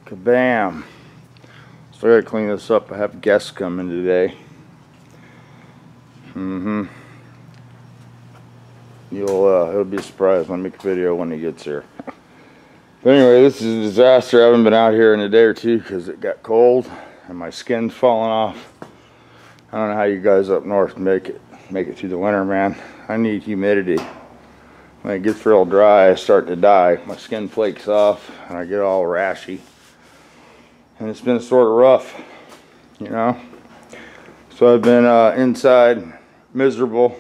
Kabam! So I gotta clean this up. I have guests coming today. It'll be a surprise when I make a video when he gets here. But anyway, this is a disaster. I haven't been out here in a day or two because it got cold and my skin's falling off. I don't know how you guys up north make it through the winter, man. I need humidity. When it gets real dry, I start to die. My skin flakes off and I get all rashy. And it's been sort of rough, you know. So I've been inside, miserable.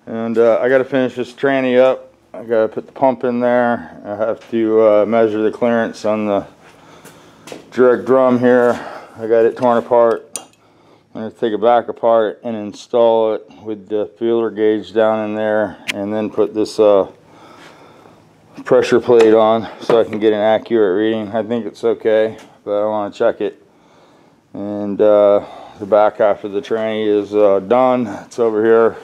And I got to finish this tranny up. I got to put the pump in there. I have to measure the clearance on the direct drum here. I got it torn apart. I'm going to take it back apart and install it with the feeler gauge down in there, and then put this pressure plate on so I can get an accurate reading. I think it's okay, but I want to check it. And the back half of the tranny is done. It's over here.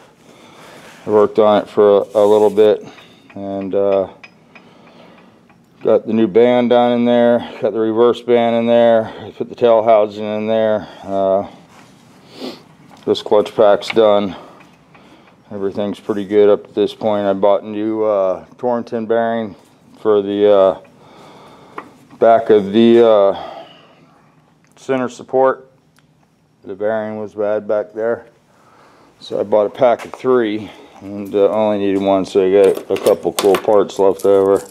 I worked on it for a little bit, and got the new band down in there, got the reverse band in there, I put the tail housing in there. This clutch pack's done. Everything's pretty good up to this point. I bought a new Torrington bearing for the back of the center support. The bearing was bad back there, so I bought a pack of 3. And only needed 1, so I got a couple cool parts left over.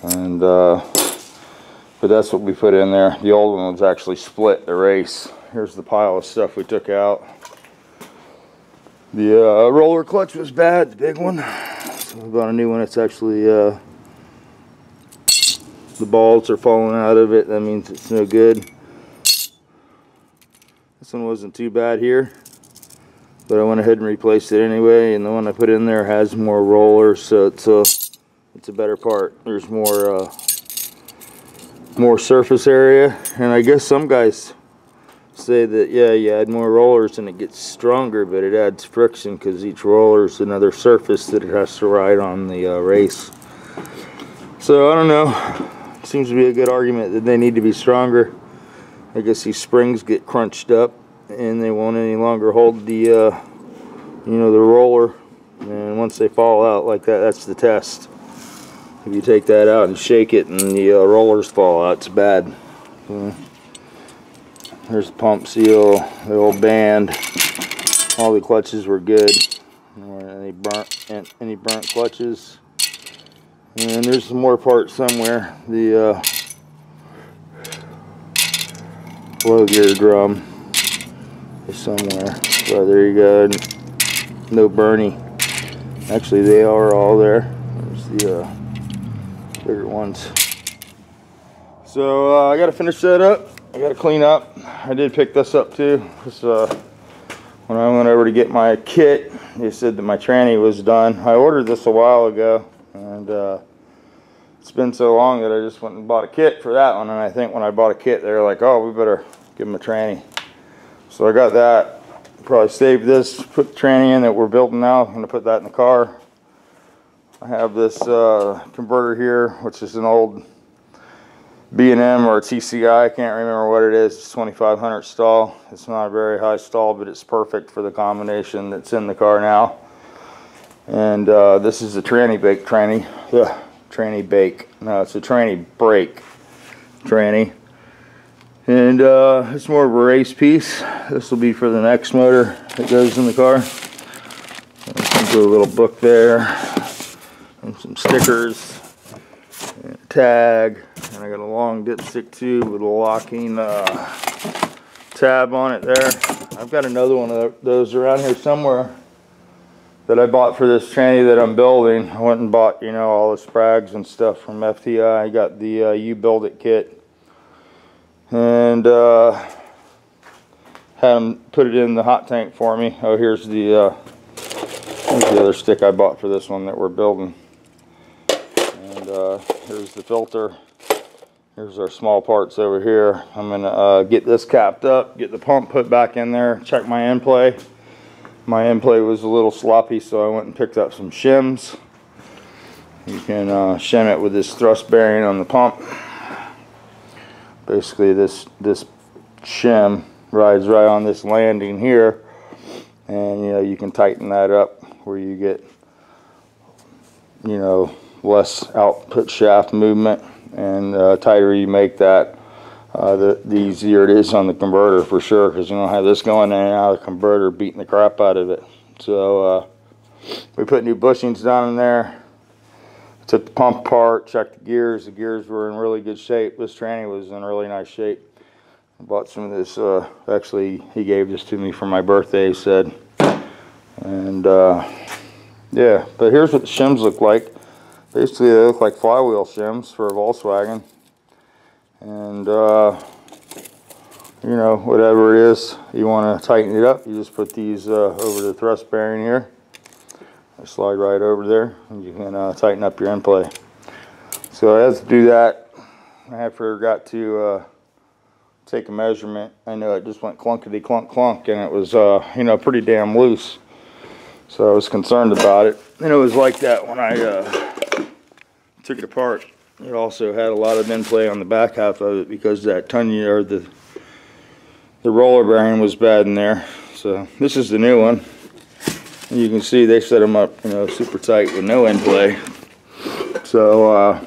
And but that's what we put in there. The old one was actually split, the race. Here's the pile of stuff we took out. The roller clutch was bad, the big one. So we bought a new one. It's actually the balls are falling out of it. That means it's no good. This one wasn't too bad here, but I went ahead and replaced it anyway, and the one I put in there has more rollers, so it's a better part. There's more surface area, and I guess some guys say that, yeah, you add more rollers and it gets stronger, but it adds friction because each roller is another surface that it has to ride on the race. So I don't know. It seems to be a good argument that they need to be stronger. I guess these springs get crunched up and they won't any longer hold the you know, the roller, and once they fall out like that, that's the test. If you take that out and shake it and the rollers fall out, it's bad. There's the pump seal, the old band. All the clutches were good. There weren't any burnt clutches. And there's some more parts somewhere. The low gear drum is somewhere. So there you go. No Bernie. Actually, they are all there. There's the bigger ones. So I got to finish that up. I got to clean up. I did pick this up too. This, when I went over to get my kit, they said that my tranny was done. I ordered this a while ago, and it's been so long that I just went and bought a kit for that one. And I think when I bought a kit, they were like, "Oh, we better give them a tranny." So I got that. Probably save this, put the tranny in that we're building now. I'm going to put that in the car. I have this converter here, which is an old B&M or a TCI. I can't remember what it is. It's 2500 stall. It's not a very high stall, but it's perfect for the combination that's in the car now. And this is a tranny bake tranny. Ugh, tranny bake. No, it's a tranny brake tranny. And it's more of a race piece. This will be for the next motor that goes in the car. There's a little book there, and some stickers, and a tag, and I got a long dipstick tube with a locking tab on it there. I've got another one of those around here somewhere that I bought for this tranny that I'm building. I went and bought, you know, all the sprags and stuff from FTI. I got the You Build It kit. And had them put it in the hot tank for me. Oh, here's the other stick I bought for this one that we're building. And here's the filter. Here's our small parts over here. I'm gonna get this capped up, get the pump put back in there, check my end play. My end play was a little sloppy, so I went and picked up some shims. You can shim it with this thrust bearing on the pump. basically this shim rides right on this landing here, and you know, you can tighten that up where you get, you know, less output shaft movement, and tighter you make that, the easier it is on the converter for sure, because you don't have this going in and out of the converter beating the crap out of it. So we put new bushings down in there, took the pump apart, checked the gears. The gears were in really good shape. This tranny was in really nice shape. I bought some of this, actually he gave this to me for my birthday, he said. And yeah, but here's what the shims look like. Basically they look like flywheel shims for a Volkswagen. And you know, whatever it is you want to tighten it up, you just put these over the thrust bearing here. They slide right over there, and you can tighten up your end play. So as to do that, I forgot to take a measurement. I know it just went clunkety clunk clunk, and it was you know, pretty damn loose. So I was concerned about it, and it was like that when I took it apart. It also had a lot of end play on the back half of it because that tongue, or the roller bearing was bad in there. So this is the new one. And you can see they set them up, you know, super tight with no end play. So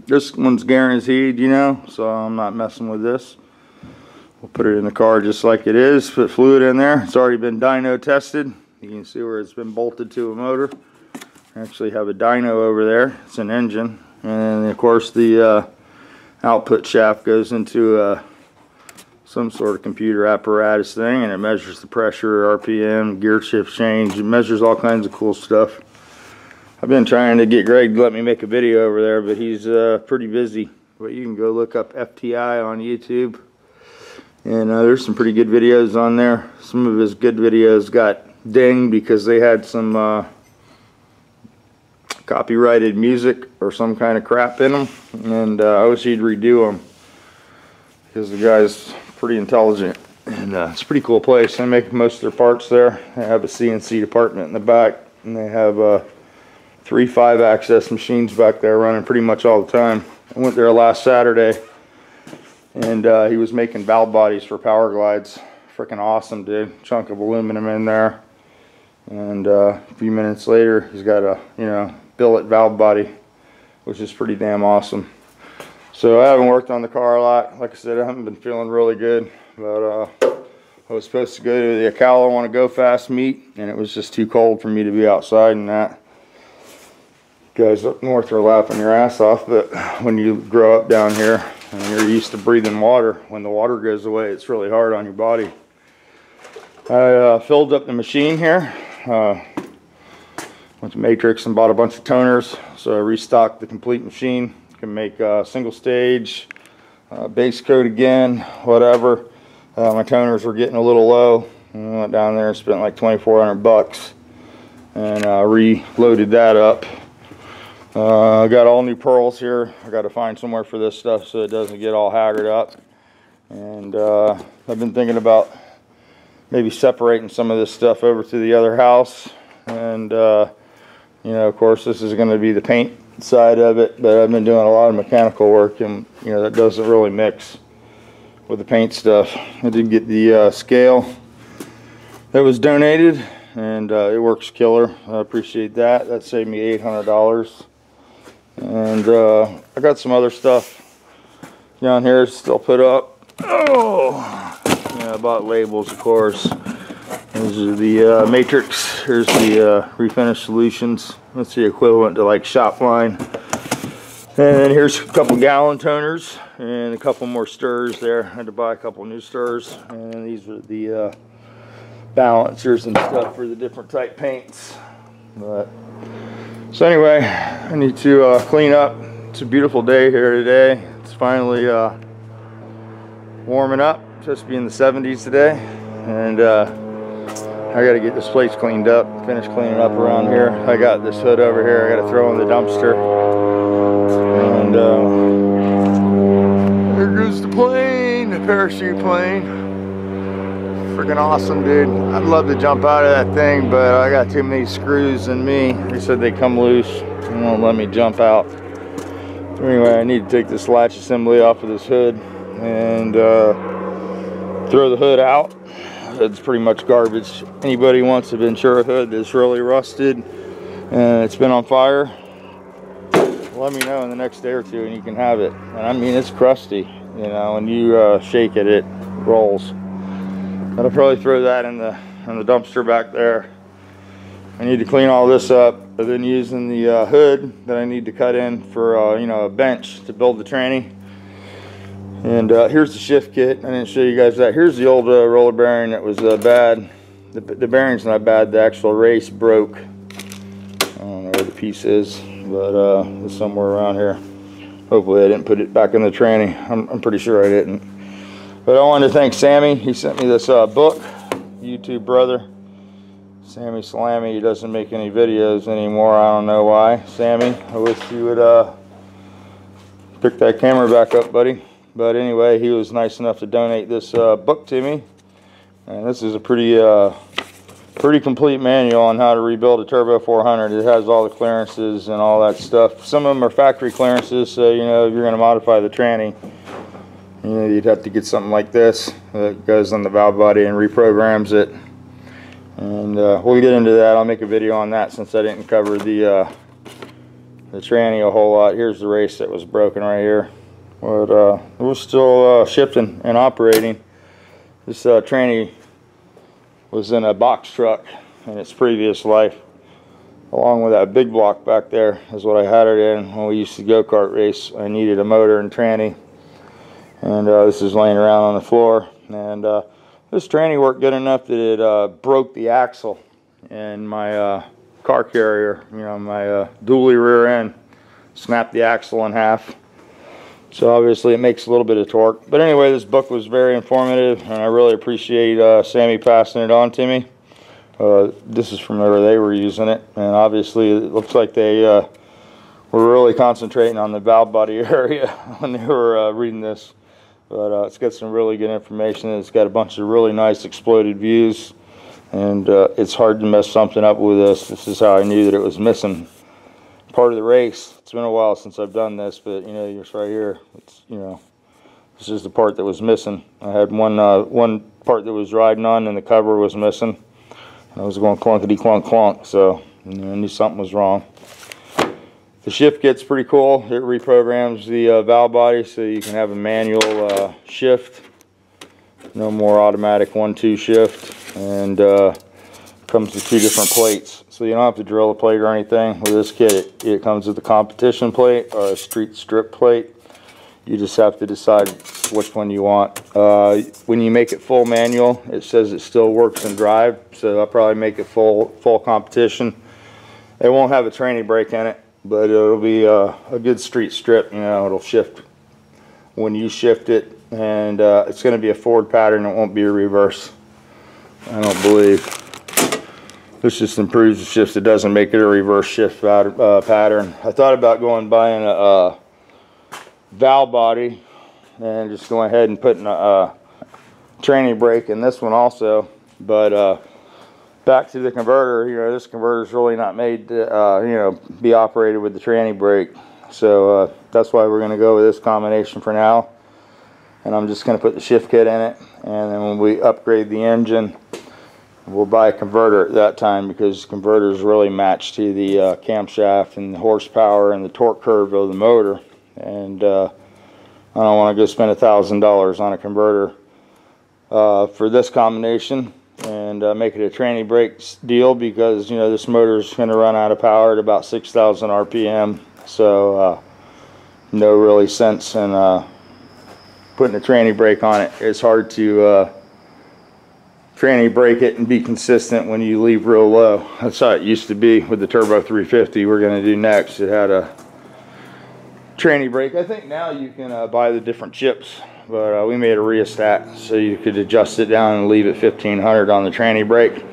this one's guaranteed, you know, so I'm not messing with this. We'll put it in the car just like it is. Put fluid in there. It's already been dyno tested. You can see where it's been bolted to a motor. I actually have a dyno over there. It's an engine. And of course the output shaft goes into some sort of computer apparatus thing, and it measures the pressure, RPM, gear shift change. It measures all kinds of cool stuff. I've been trying to get Greg to let me make a video over there, but he's pretty busy. But you can go look up FTI on YouTube, and there's some pretty good videos on there. Some of his good videos got dinged because they had some copyrighted music or some kind of crap in them, and I wish he'd redo them, because the guy's pretty intelligent, and it's a pretty cool place. They make most of their parts there. They have a CNC department in the back, and they have 3 5-axis machines back there running pretty much all the time. I went there last Saturday, and he was making valve bodies for power glides. Freaking awesome, dude. Chunk of aluminum in there, and a few minutes later he's got a, you know, billet valve body, which is pretty damn awesome. So I haven't worked on the car a lot. Like I said, I haven't been feeling really good, but I was supposed to go to the Ocala Want to Go Fast meet, and it was just too cold for me to be outside and that. Guys up north are laughing your ass off, but when you grow up down here and you're used to breathing water, when the water goes away, it's really hard on your body. I filled up the machine here. Went to Matrix and bought a bunch of toners, so I restocked the complete machine. Can make single stage, base coat again, whatever. My toners were getting a little low. I went down there and spent like 2,400 bucks, and reloaded that up. I got all new pearls here. I got to find somewhere for this stuff so it doesn't get all haggard up. And I've been thinking about maybe separating some of this stuff over to the other house. And you know, of course, this is going to be the paint side of it, but I've been doing a lot of mechanical work, and you know, that doesn't really mix with the paint stuff. I did get the scale that was donated, and it works killer. I appreciate that. That saved me $800. And I got some other stuff down here still put up. Oh, yeah, I bought labels, of course. These are the Matrix. Here's the Refinish Solutions. That's the equivalent to like Shopline. And then here's a couple gallon toners and a couple more stirrers there. I had to buy a couple new stirrers. And these are the balancers and stuff for the different type paints. But so anyway, I need to clean up. It's a beautiful day here today. It's finally warming up. It's supposed to be in the 70s today, and I got to get this place cleaned up, finish cleaning up around here. I got this hood over here I got to throw in the dumpster, and there goes the plane, the parachute plane. Freaking awesome, dude. I'd love to jump out of that thing, but I got too many screws in me. They said they come loose and won't let me jump out. Anyway, I need to take this latch assembly off of this hood and throw the hood out. It's pretty much garbage. Anybody wants a Ventura hood that's really rusted and it's been on fire, let me know in the next day or two and you can have it. And I mean, it's crusty, you know, when you shake it, it rolls. But I'll probably throw that in the dumpster back there. I need to clean all this up. I've been using the hood that I need to cut in for you know, a bench to build the tranny. And here's the shift kit. I didn't show you guys that. Here's the old roller bearing that was bad. The bearing's not bad. The actual race broke. I don't know where the piece is, but it's somewhere around here. Hopefully I didn't put it back in the tranny. I'm pretty sure I didn't. But I wanted to thank Sammy. He sent me this book, YouTube brother. Sammy Salami. He doesn't make any videos anymore. I don't know why. Sammy, I wish you would pick that camera back up, buddy. But anyway, he was nice enough to donate this book to me. And this is a pretty complete manual on how to rebuild a Turbo 400. It has all the clearances and all that stuff. Some of them are factory clearances, so you know, if you're going to modify the tranny, you know, you'd have to get something like this that goes on the valve body and reprograms it. And we'll get into that. I'll make a video on that since I didn't cover the tranny a whole lot. Here's the race that was broken right here. But it was still shifting and operating. This tranny was in a box truck in its previous life, along with that big block back there is what I had it in when we used to go-kart race. I needed a motor and tranny, and this is laying around on the floor. And this tranny worked good enough that it broke the axle in my car carrier, you know, my dually rear end. Snapped the axle in half. So obviously it makes a little bit of torque. But anyway, this book was very informative, and I really appreciate Sammy passing it on to me. This is from where they were using it, and obviously it looks like they were really concentrating on the valve body area when they were reading this. But it's got some really good information. It's got a bunch of really nice exploded views, and it's hard to mess something up with this. This is how I knew that it was missing part of the race. It's been a while since I've done this, but you know, it's right here. It's, you know, this is the part that was missing. I had one part that was riding on, and the cover was missing. And I was going clunkety clunk clunk, so you know, I knew something was wrong. The shift kit's pretty cool. It reprograms the valve body so you can have a manual shift. No more automatic 1-2 shift, and comes with 2 different plates. So you don't have to drill a plate or anything. With this kit, it comes with a competition plate or a street strip plate. You just have to decide which one you want. When you make it full manual, it says it still works in drive, so I'll probably make it full competition. It won't have a tranny brake in it, but it'll be a good street strip. You know, it'll shift when you shift it, and it's going to be a forward pattern. It won't be a reverse, I don't believe. This just improves the shifts. It doesn't make it a reverse shift pattern. I thought about buying a valve body and just going ahead and putting a tranny brake in this one also. But back to the converter, you know, this converter is really not made to you know, be operated with the tranny brake. So that's why we're going to go with this combination for now. And I'm just going to put the shift kit in it, and then when we upgrade the engine, we'll buy a converter at that time, because converters really match to the camshaft and the horsepower and the torque curve of the motor. And I don't want to go spend $1,000 on a converter for this combination and make it a tranny brake deal, because you know, this motor is going to run out of power at about 6,000 RPM. So no really sense in putting a tranny brake on it. It's hard to tranny brake it and be consistent when you leave real low. That's how it used to be with the Turbo 350 we're going to do next. It had a tranny brake. I think now you can buy the different chips, but we made a rheostat so you could adjust it down and leave it 1500 on the tranny brake.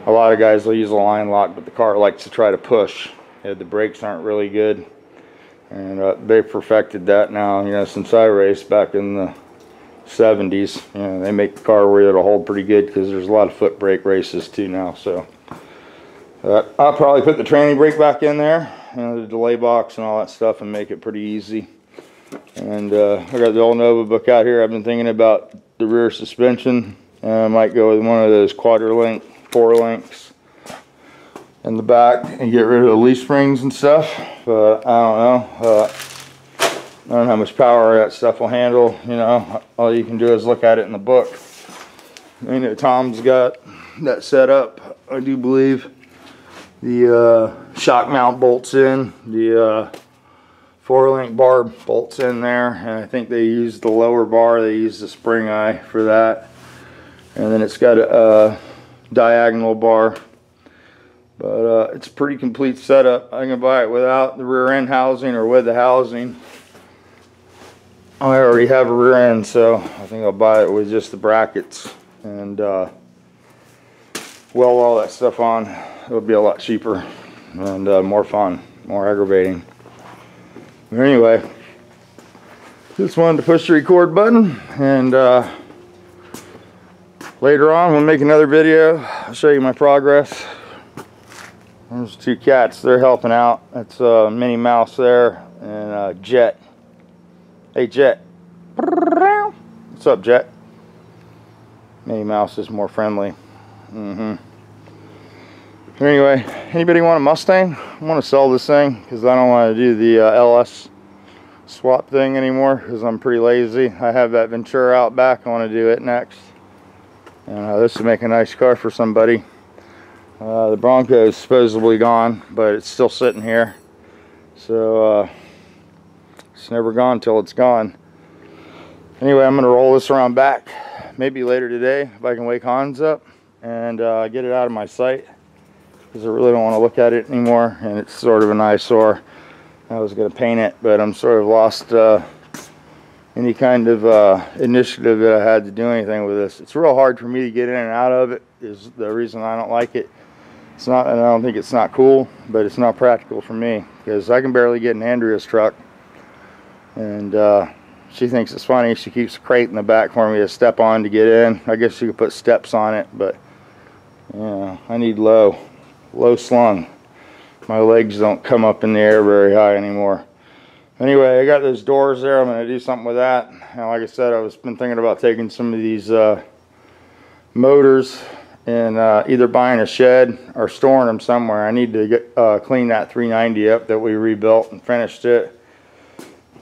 A lot of guys will use a line lock, but the car likes to try to push. The brakes aren't really good, and they perfected that now, you know, since I raced back in the 70s. You know, they make the car where it'll hold pretty good, because there's a lot of foot brake races too now. So I'll probably put the tranny brake back in there, you know, the delay box and all that stuff and make it pretty easy. And I got the old Nova book out here. I've been thinking about the rear suspension. I might go with one of those quadrillink 4-links in the back and get rid of the leaf springs and stuff. But I don't know. I don't know how much power that stuff will handle. You know, all you can do is look at it in the book. I know Tom's got that set up. I do believe the shock mount bolts in, the 4-link bar bolts in there, and I think they use the lower bar. They use the spring eye for that, and then it's got a diagonal bar. But it's a pretty complete setup. I can buy it without the rear end housing or with the housing. I already have a rear end, so I think I'll buy it with just the brackets and weld all that stuff on. It'll be a lot cheaper and more fun, more aggravating. But anyway, just wanted to push the record button, and later on we'll make another video. I'll show you my progress. There's 2 cats, they're helping out. That's Minnie Mouse there and Jet. Hey Jet. What's up, Jet? Minnie Mouse is more friendly. Anyway, anybody want a Mustang? I want to sell this thing because I don't want to do the LS swap thing anymore because I'm pretty lazy. I have that Ventura out back. I want to do it next. And this would make a nice car for somebody. The Bronco is supposedly gone, but it's still sitting here. So it's never gone till it's gone. Anyway, I'm going to roll this around back. Maybe later today if I can wake Hans up and get it out of my sight, because I really don't want to look at it anymore, and it's sort of an eyesore. I was going to paint it, but I'm sort of lost any kind of initiative that I had to do anything with this. It's real hard for me to get in and out of it, is the reason I don't like it. It's not, and I don't think it's not cool, but it's not practical for me, because I can barely get in Andrea's truck, and she thinks it's funny. She keeps a crate in the back for me to step on to get in. I guess you could put steps on it, but you know, I need low slung. My legs don't come up in the air very high anymore. Anyway, I got those doors there. I'm going to do something with that. And like I said, I've been thinking about taking some of these motors and either buying a shed or storing them somewhere. I need to get, clean that 390 up that we rebuilt and finished it.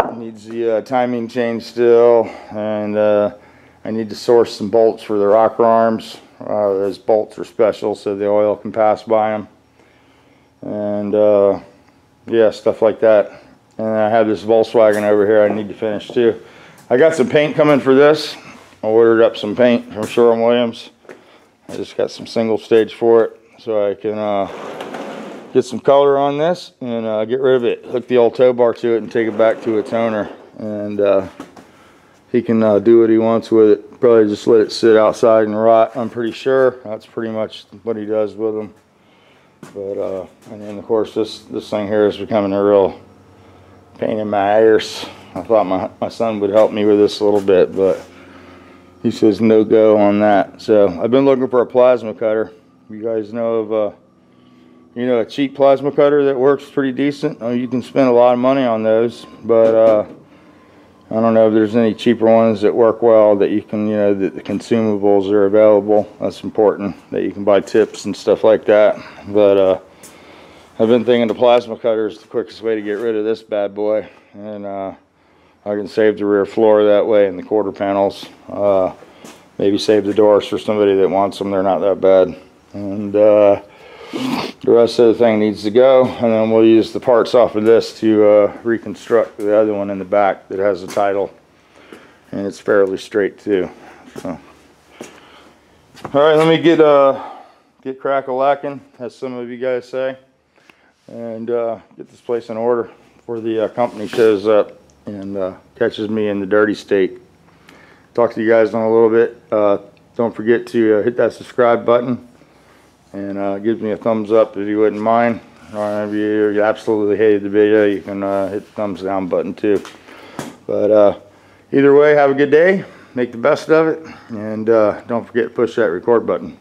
It needs the timing chain still, and I need to source some bolts for the rocker arms. Those bolts are special so the oil can pass by them, and yeah, stuff like that. And I have this Volkswagen over here I need to finish too. I got some paint coming for this. I ordered up some paint from Sherwin-Williams. I just got some single stage for it so I can get some color on this and get rid of it. Hook the old tow bar to it and take it back to its owner, and he can do what he wants with it. Probably just let it sit outside and rot, I'm pretty sure. That's pretty much what he does with them. But and then of course this thing here is becoming a real pain in my ears. I thought my son would help me with this a little bit, but he says no go on that. So I've been looking for a plasma cutter. You guys know of you know, a cheap plasma cutter that works pretty decent? You can spend a lot of money on those, but I don't know if there's any cheaper ones that work well that you can, you know, that the consumables are available. That's important, that you can buy tips and stuff like that. But I've been thinking the plasma cutter is the quickest way to get rid of this bad boy, and I can save the rear floor that way and the quarter panels. Maybe save the doors for somebody that wants them. They're not that bad. And the rest of the thing needs to go, and then we'll use the parts off of this to reconstruct the other one in the back that has a title, and it's fairly straight too. So, all right, let me get crack-a-lacking, as some of you guys say, and get this place in order before the company shows up and catches me in the dirty state. Talk to you guys in a little bit. Don't forget to hit that subscribe button, and gives me a thumbs up if you wouldn't mind. Or if you absolutely hated the video, you can hit the thumbs down button too. But either way, have a good day, make the best of it, and don't forget to push that record button.